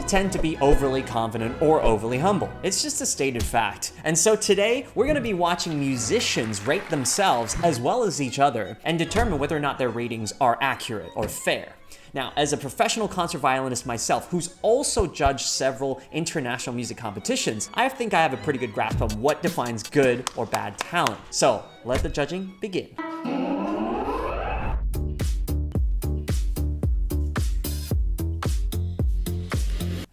don't tend to be overly confident or overly humble. It's just a stated fact. And so today, we're gonna be watching musicians rate themselves as well as each other and determine whether or not their ratings are accurate or fair. Now, as a professional concert violinist myself, who's also judged several international music competitions, I think I have a pretty good grasp on what defines good or bad talent. So, let the judging begin.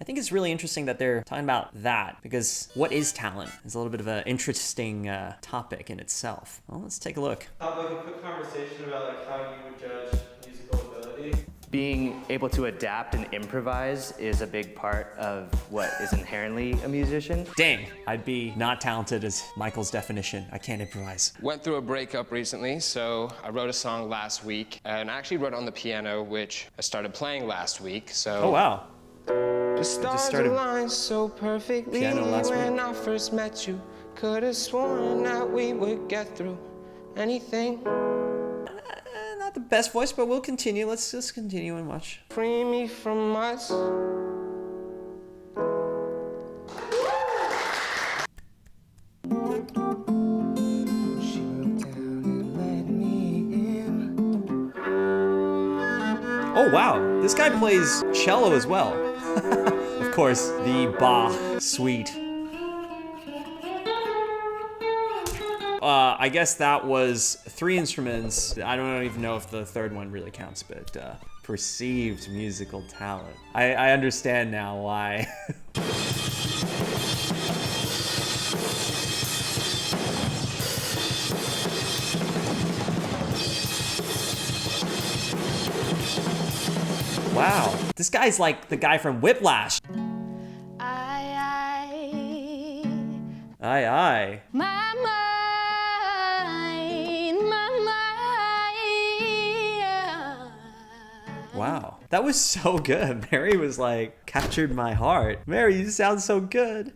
I think it's really interesting that they're talking about that, because what is talent is a little bit of an interesting topic in itself. Well, let's take a look. Have like a quick conversation about like how you would judge musical ability. Being able to adapt and improvise is a big part of what is inherently a musician. Dang, I'd be not talented as Michael's definition. I can't improvise. Went through a breakup recently, so I wrote a song last week, and I actually wrote it on the piano, which I started playing last week, so... Oh, wow. The stars started aligned so perfectly piano last when week. I first met you. Could have sworn that we would get through anything. Not the best voice, but we'll continue. Let's just continue and watch. Free me from us. Oh, wow. This guy plays cello as well. Of course, the Bach suite. I guess that was 3 instruments. I don't even know if the third one really counts, but perceived musical talent. I understand now why. Wow, this guy's like the guy from Whiplash. Aye. My mind. Wow, that was so good. Mary was like, captured my heart. Mary, you sound so good.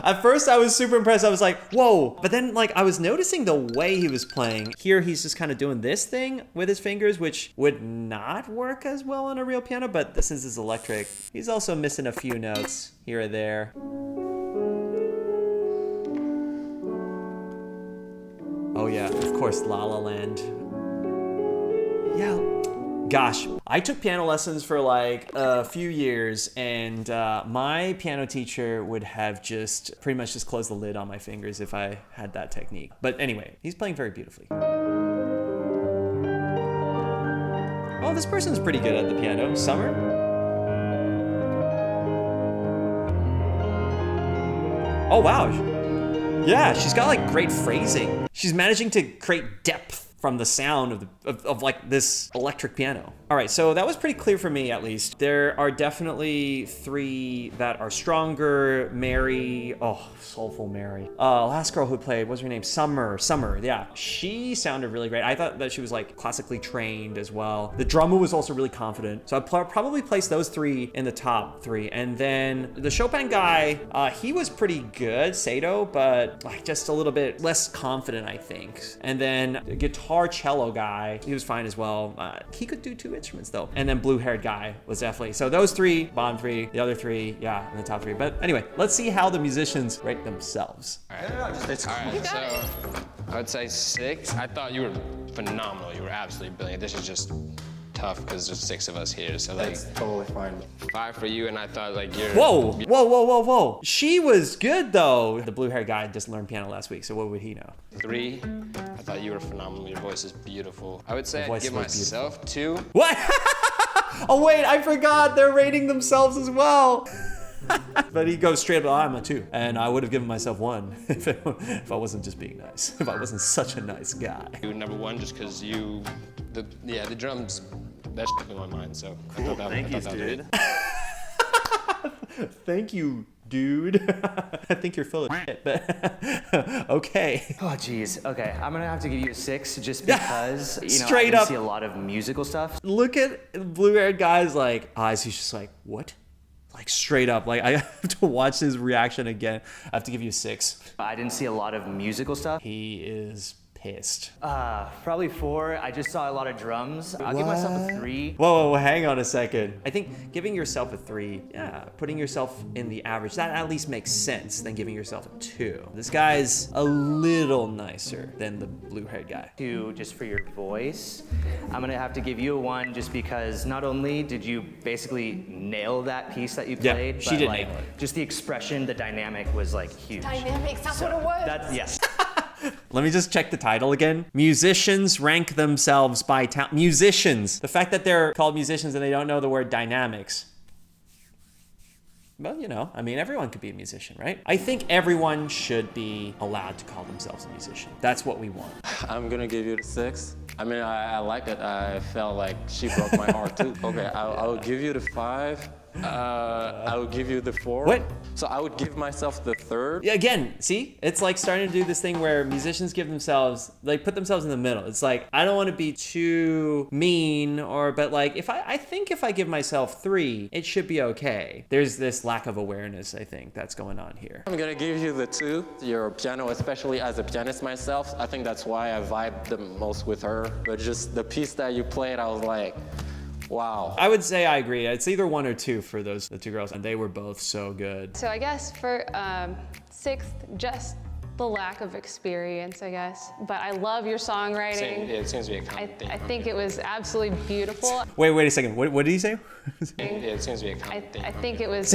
At first I was super impressed. I was like, whoa. But then like I was noticing the way he was playing. Here he's just kind of doing this thing with his fingers, which would not work as well on a real piano, but since it's electric, he's also missing a few notes here or there. Oh yeah, of course, La La Land. Yeah. Gosh, I took piano lessons for like a few years, and my piano teacher would have just pretty much just closed the lid on my fingers if I had that technique. But anyway, he's playing very beautifully. Oh, this person's pretty good at the piano. Summer? Oh, wow. Yeah, she's got like great phrasing. She's managing to create depth from the sound of like this electric piano. All right, so that was pretty clear for me at least. There are definitely 3 that are stronger. Mary, oh, soulful Mary. Last girl who played, what's her name? Summer, yeah. She sounded really great. I thought that she was like classically trained as well. The drummer was also really confident. So I'd probably place those 3 in the top 3. And then the Chopin guy, he was pretty good, Sato, but like just a little bit less confident, I think. And then the guitar cello guy, he was fine as well. He could do 2 instruments though. And then blue-haired guy was definitely, so those 3, bottom 3, the other 3, yeah, in the top 3. But anyway, let's see how the musicians rate themselves. All right, so I would say 6. I thought you were phenomenal. You were absolutely brilliant. This is just tough because there's 6 of us here. So like, That's totally fine. 5 for you, and I thought like you're... Whoa. She was good though. The blue-haired guy just learned piano last week, so what would he know? 3. I thought you were phenomenal. Your voice is beautiful. I would say Your I'd voice give was myself 2. What? Oh wait, I forgot they're rating themselves as well. But he goes straight up, oh, I'm a 2. And I would have given myself 1 if I wasn't just being nice. If I wasn't such a nice guy. You number 1 just because the drums, that shit blew my mind, so I thought that was dude. Thank you, dude. I think you're full of shit, but okay. Oh, geez. Okay, I'm gonna have to give you a 6 just because, I Straight didn't up. see a lot of musical stuff. Look at the blue-haired guy's like eyes. He's just like, what? Like straight up. Like I have to watch his reaction again. I have to give you a 6. I didn't see a lot of musical stuff. He is pissed. Probably 4. I just saw a lot of drums. I'll give myself a 3. Whoa, hang on a second. I think giving yourself a 3, yeah, putting yourself in the average, that at least makes sense than giving yourself a 2. This guy's a little nicer than the blue-haired guy. 2 just for your voice. I'm gonna have to give you a 1 just because not only did you basically nail that piece that you Yeah, played, she but did like nail it. just the expression, the dynamic was like huge. Dynamics, that's what it was. That's yes. Let me just check the title again. Musicians rank themselves by talent. Musicians. The fact that they're called musicians and they don't know the word dynamics. Well, you know, I mean, everyone could be a musician, right? I think everyone should be allowed to call themselves a musician. That's what we want. I'm gonna give you the 6. I mean, I like it. I felt like she broke my heart too. Okay, I will give you the 5. I would give you the 4. What? So I would give myself the 3rd. Yeah, again, see? It's like starting to do this thing where musicians give themselves, like put themselves in the middle. It's like, I don't want to be too mean but like, I think if I give myself 3, it should be okay. There's this lack of awareness, I think, that's going on here. I'm gonna give you the 2. Your piano, especially as a pianist myself, I think that's why I vibed the most with her. But just the piece that you played, I was like, wow. I would say I agree. It's either 1 or 2 for the 2 girls, and they were both so good. So I guess for 6th, just the lack of experience, I guess. But I love your songwriting. It seems to be a common theme. I think it was absolutely beautiful. Wait a second. What did he say? It seems to be a common theme. I think it was.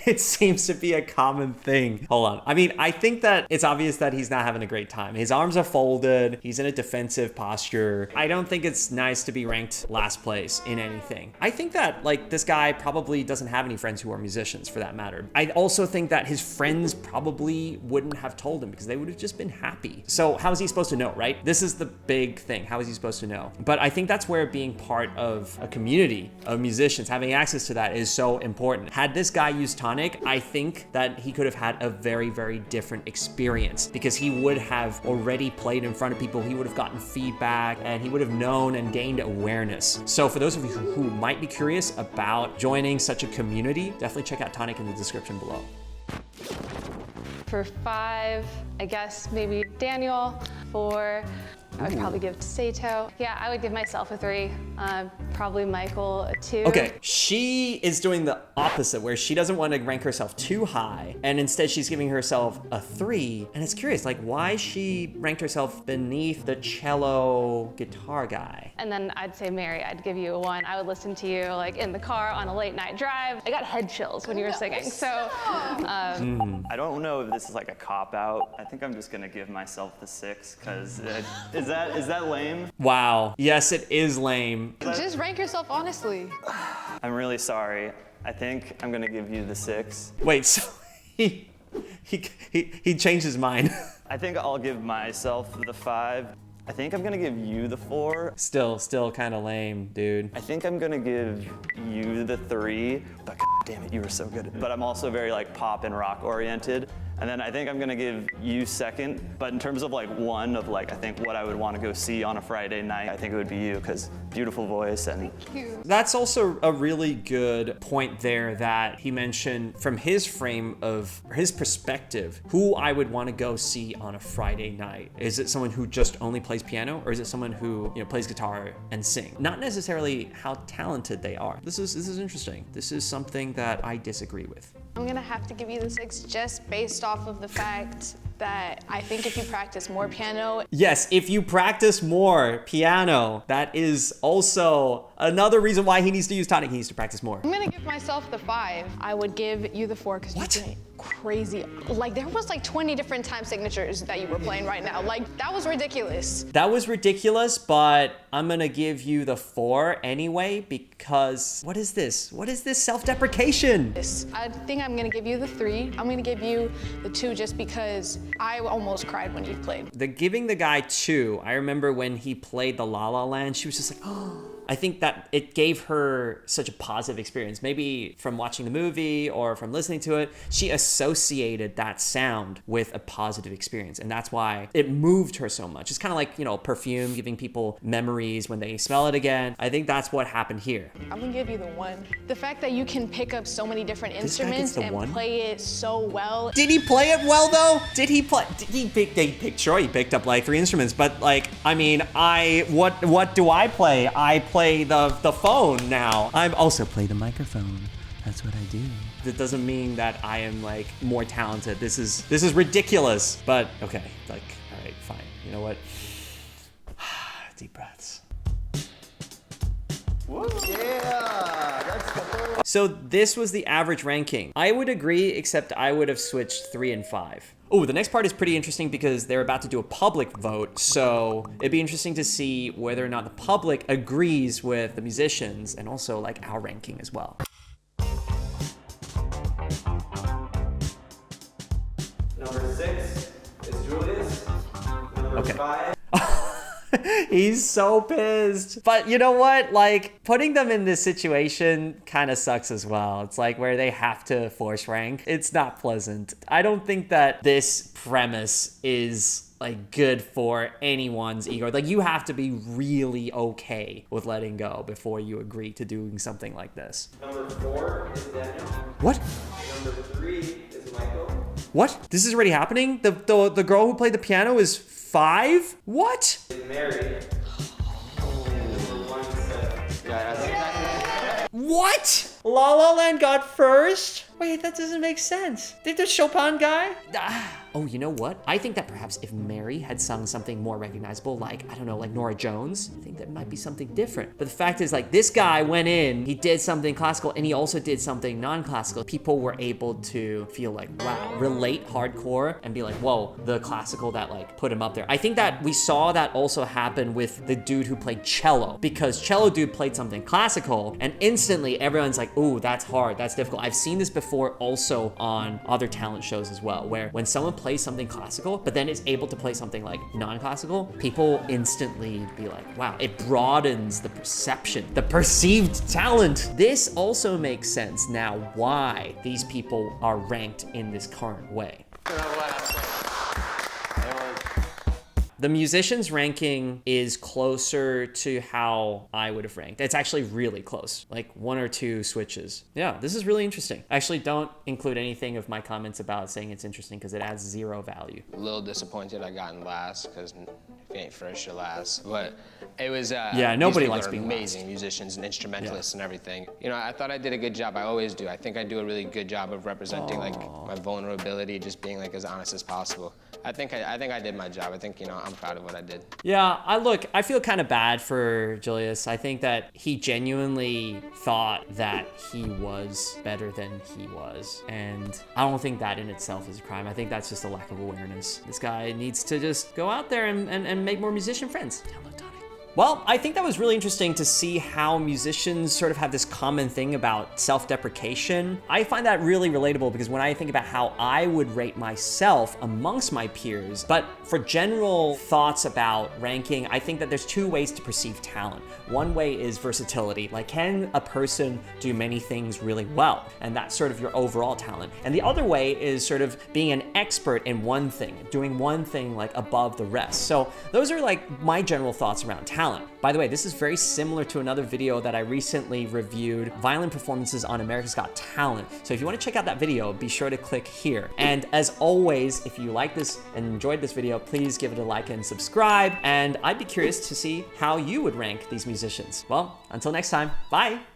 It seems to be a common thing. Hold on. I mean, I think that it's obvious that he's not having a great time. His arms are folded. He's in a defensive posture. I don't think it's nice to be ranked last place in anything. I think that, like, this guy probably doesn't have any friends who are musicians, for that matter. I also think that his friends probably wouldn't have told him because they would have just been happy. So how is he supposed to know, right? This is the big thing. How is he supposed to know? But I think that's where being part of a community of musicians, having access to that, is so important. Had this guy used Tonic, I think that he could have had a very, very different experience because he would have already played in front of people. He would have gotten feedback and he would have known and gained awareness. So for those of you who might be curious about joining such a community, definitely check out Tonic in the description below. For 5, I guess maybe Daniel. 4, I would probably give to Sato. Yeah, I would give myself a 3. Probably Michael a 2. Okay, she is doing the opposite where she doesn't want to rank herself too high and instead she's giving herself a 3. And it's curious, like, why she ranked herself beneath the cello guitar guy. And then I'd say Mary, I'd give you a 1. I would listen to you like in the car on a late night drive. I got head chills when you were singing. So I don't know if this is like a cop-out. I think I'm just gonna give myself the 6, because is that lame? Wow, yes, it is lame. Just rank yourself honestly. I'm really sorry. I think I'm gonna give you the 6. Wait, so he changed his mind. I think I'll give myself the 5. I think I'm gonna give you the 4. Still kind of lame, dude. I think I'm gonna give you the 3, but God damn it, you were so good. But I'm also very like pop and rock oriented. And then I think I'm gonna give you 2nd, but in terms of like 1 of like, I think what I would wanna go see on a Friday night, I think it would be you, because beautiful voice and That's also a really good point there that he mentioned from his frame of his perspective, who I would want to go see on a Friday night. Is it someone who just only plays piano, or is it someone who, you know, plays guitar and sing? Not necessarily how talented they are. This is interesting. This is something that I disagree with. I'm gonna have to give you the 6 just based off of the fact that I think if you practice more piano. Yes, if you practice more piano, that is also another reason why he needs to use Tonic. He needs to practice more. I'm gonna give myself the 5. I would give you the 4 because you're doing crazy. Like there was like 20 different time signatures that you were playing right now. Like that was ridiculous. That was ridiculous, but I'm gonna give you the 4 anyway because what is this? What is this self-deprecation? I think I'm gonna give you the 3. I'm gonna give you the 2 just because I almost cried when you played. Giving the guy 2, I remember when he played the La La Land, she was just like, oh. I think that it gave her such a positive experience. Maybe from watching the movie or from listening to it, she associated that sound with a positive experience. And that's why it moved her so much. It's kind of like, you know, perfume giving people memories when they smell it again. I think that's what happened here. I'm gonna give you the 1. The fact that you can pick up so many different This guy gets instruments the and 1? play it so well. Did he play it well though? Did he pick, sure, he picked up like 3 instruments, but like, I mean, what do I play? I play the phone now. I also play the microphone. That's what I do. That doesn't mean that I am like more talented. This is ridiculous. But okay, like, all right, fine. You know what? Deep breaths. So this was the average ranking. I would agree, except I would have switched 3 and 5. Oh, the next part is pretty interesting because they're about to do a public vote. So it'd be interesting to see whether or not the public agrees with the musicians and also like our ranking as well. Number 6 is Julius. Number 5. He's so pissed. But you know what? Like, putting them in this situation kind of sucks as well. It's like where they have to force rank. It's not pleasant. I don't think that this premise is like good for anyone's ego. Like, you have to be really okay with letting go before you agree to doing something like this. Number 4 is Daniel. What? Number 3 is Michael. What? This is already happening? The girl who played the piano is 5? What? Is Mary. Number 1 is Seth. What? La La Land got first? Wait, that doesn't make sense. Did the Chopin guy? Oh, you know what? I think that perhaps if Mary had sung something more recognizable, like, I don't know, like Norah Jones, I think that might be something different. But the fact is, like, this guy went in, he did something classical, and he also did something non-classical. People were able to feel like, wow, relate hardcore and be like, whoa, the classical that like put him up there. I think that we saw that also happen with the dude who played cello, because cello dude played something classical, and instantly everyone's like, ooh, that's hard, that's difficult. I've seen this before also on other talent shows as well, where when someone plays something classical, but then is able to play something like non-classical, people instantly be like, wow, it broadens the perception, the perceived talent. This also makes sense now why these people are ranked in this current way. The musicians ranking is closer to how I would have ranked. It's actually really close, like 1 or 2 switches. Yeah, this is really interesting. Actually, don't include anything of my comments about saying it's interesting because it adds 0 value. A little disappointed I got in last because if you ain't first, you're last. But it was, yeah, nobody likes being amazing last. musicians and instrumentalists and everything. You know, I thought I did a good job. I always do. I think I do a really good job of representing like my vulnerability, just being like as honest as possible. I think I did my job. I think, you know, I'm proud of what I did. Yeah, I feel kind of bad for Julius. I think that he genuinely thought that he was better than he was. And I don't think that in itself is a crime. I think that's just a lack of awareness. This guy needs to just go out there and make more musician friends. Well, I think that was really interesting to see how musicians sort of have this common thing about self-deprecation. I find that really relatable because when I think about how I would rate myself amongst my peers, but for general thoughts about ranking, I think that there's 2 ways to perceive talent. One way is versatility, like can a person do many things really well? And that's sort of your overall talent. And the other way is sort of being an expert in one thing, doing one thing like above the rest. So those are like my general thoughts around talent. By the way, this is very similar to another video that I recently reviewed, violin performances on America's Got Talent. So if you want to check out that video, be sure to click here. And as always, if you like this and enjoyed this video, please give it a like and subscribe. And I'd be curious to see how you would rank these musicians. Well, until next time, bye.